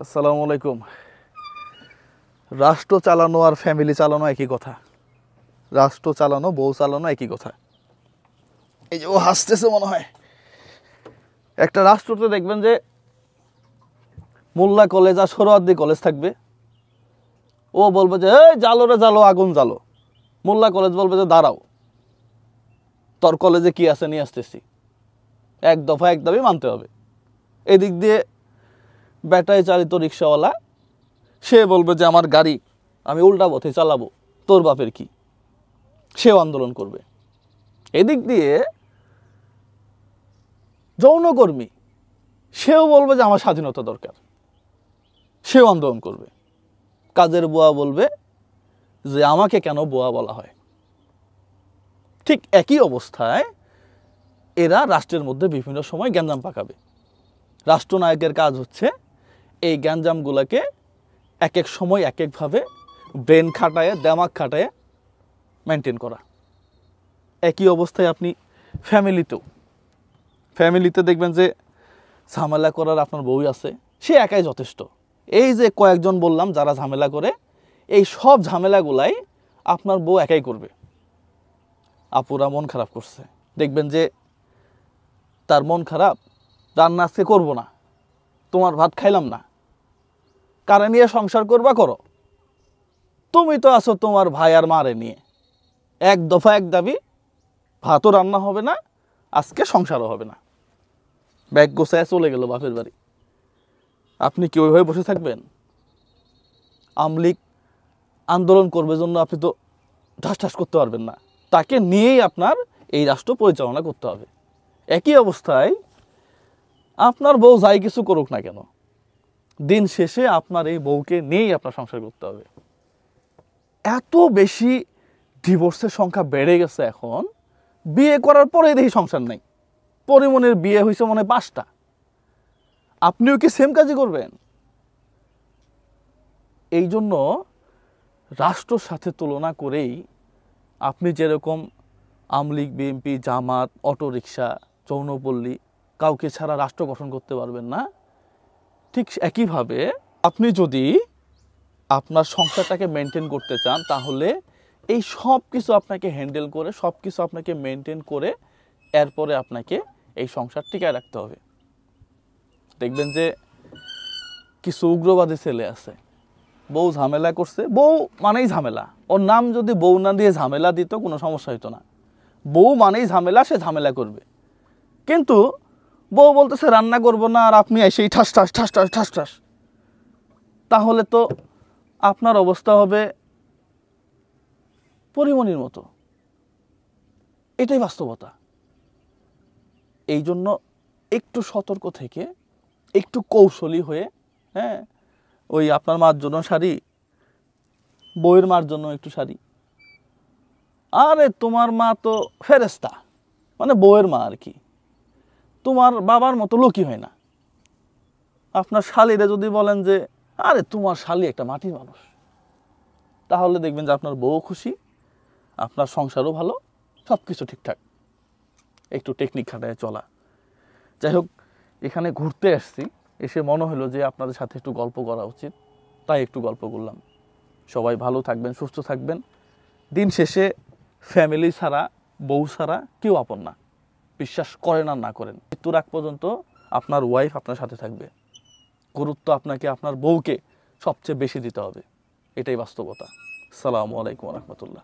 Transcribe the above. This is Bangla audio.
আসসালামু আলাইকুম। রাষ্ট্র চালানো আর ফ্যামিলি চালানো একই কথা। রাষ্ট্র চালানো, বউ চালানো একই কথা। এই যে ও হাসতেছে মনে হয়। একটা রাষ্ট্রতে দেখবেন যে মোল্লা কলেজ আর সোহরাওয়ার্দী কলেজ থাকবে। ও বলবে যে এই জ্বালো রে জ্বালো, আগুন জ্বালো। মোল্লা কলেজ বলবে যে দাঁড়াও, তোর কলেজে কি আছে নিয়ে আসতেছি। এক দফা এক দাবি মানতে হবে। এদিক দিয়ে ব্যাটারি চালিত রিক্সাওয়ালা, সে বলবে যে আমার গাড়ি আমি উল্টা পথে চালাবো, তোর বাপের কি। সেও আন্দোলন করবে। এদিক দিয়ে যৌনকর্মী, সেও বলবে যে আমার স্বাধীনতা দরকার, সেও আন্দোলন করবে। কাজের বুয়া বলবে যে আমাকে কেন বুয়া বলা হয়। ঠিক একই অবস্থায় এরা রাষ্ট্রের মধ্যে বিভিন্ন সময় গ্যাঞ্জাম পাকাবে। রাষ্ট্রনায়কের কাজ হচ্ছে এই গ্যাঞ্জামগুলোকে এক এক সময় এক একভাবে ব্রেন খাটায়, দেমাগ খাটায় মেনটেন করা। একই অবস্থায় আপনি ফ্যামিলিতে দেখবেন যে ঝামেলা করার আপনার বউ আছে, সে একাই যথেষ্ট। এই যে কয়েকজন বললাম যারা ঝামেলা করে, এই সব ঝামেলাগুলাই আপনার বউ একাই করবে। আপুরা মন খারাপ করছে, দেখবেন যে তার মন খারাপ, রান্না আজকে করবো না, তোমার ভাত খাইলাম না, কারে নিয়ে সংসার করবা করো, তুমি তো আছো তোমার ভাই আর মারে নিয়ে। এক দফা এক দাবি, ভাতও রান্না হবে না, আজকে সংসারও হবে না। ব্যাগ গোছায় চলে গেল বাপের বাড়ি। আপনি কি ওইভাবে বসে থাকবেন? আমলিগ আন্দোলন করবে জন্য আপনি তো ঠাস ঠাস করতে পারবেন না। তাকে নিয়েই আপনার এই রাষ্ট্র পরিচালনা করতে হবে। একই অবস্থায় আপনার বউ যাই কিছু করুক না কেন, দিন শেষে আপনার এই বউকে নিয়েই আপনার সংসার করতে হবে। এত বেশি ডিভোর্সের সংখ্যা বেড়ে গেছে এখন, বিয়ে করার পরে দেখি সংসার নাই। পরিমণির বিয়ে হয়েছে মনে হয় 5টা। আপনিও কি সেম কাজই করবেন? এই জন্য রাষ্ট্রর সাথে তুলনা করেই আপনি যেরকম আমলিগ, বিএনপি, জামাত, অটোরিকশা, যৌনপল্লী কাউকে ছাড়া রাষ্ট্র গঠন করতে পারবেন না, ঠিক একইভাবে আপনি যদি আপনার সংসারটাকে মেনটেন করতে চান, তাহলে এই সব কিছু আপনাকে হ্যান্ডেল করে, সব কিছু আপনাকে মেনটেন করে এরপরে আপনাকে এই সংসার টিকায় রাখতে হবে। দেখবেন যে কিছু উগ্রবাদী ছেলে আছে, বউ ঝামেলা করছে, বউ মানেই ঝামেলা। ওর নাম যদি বউ না দিয়ে ঝামেলা দিত কোনো সমস্যা হইতো না। বউ মানেই ঝামেলা, সে ঝামেলা করবে। কিন্তু বউ বলতেছে রান্না করবো না, আর আপনি এসেই ঠাস ঠাস ঠাস ঠাস ঠাস ঠাস, তাহলে তো আপনার অবস্থা হবে পরিমণির মতো। এটাই বাস্তবতা। এই জন্য একটু সতর্ক থেকে, একটু কৌশলী হয়ে, হ্যাঁ, ওই আপনার মার জন্য শাড়ি, বউয়ের মার জন্য একটু শাড়ি। আরে তোমার মা তো ফেরেস্তা, মানে বউয়ের মা আর কি, তোমার বাবার মতো লোকই হয় না। আপনার শালিরে যদি বলেন যে আরে তোমার শালি একটা মাটির মানুষ, তাহলে দেখবেন যে আপনার বউ খুশি, আপনার সংসারও ভালো, সব কিছু ঠিকঠাক। একটু টেকনিক খাটায় চলা। যাই হোক, এখানে ঘুরতে আসছি, এসে মনে হলো যে আপনাদের সাথে একটু গল্প করা উচিত, তাই একটু গল্প করলাম। সবাই ভালো থাকবেন, সুস্থ থাকবেন। দিন শেষে ফ্যামিলি ছাড়া, বউ ছাড়া কেউ আপন না। বিশ্বাস করেন আর না করেন, মৃত্যুর আগ পর্যন্ত আপনার ওয়াইফ আপনার সাথে থাকবে। গুরুত্ব আপনাকে আপনার বউকে সবচেয়ে বেশি দিতে হবে। এটাই বাস্তবতা। আসসালামু আলাইকুম রহমতুল্লাহ।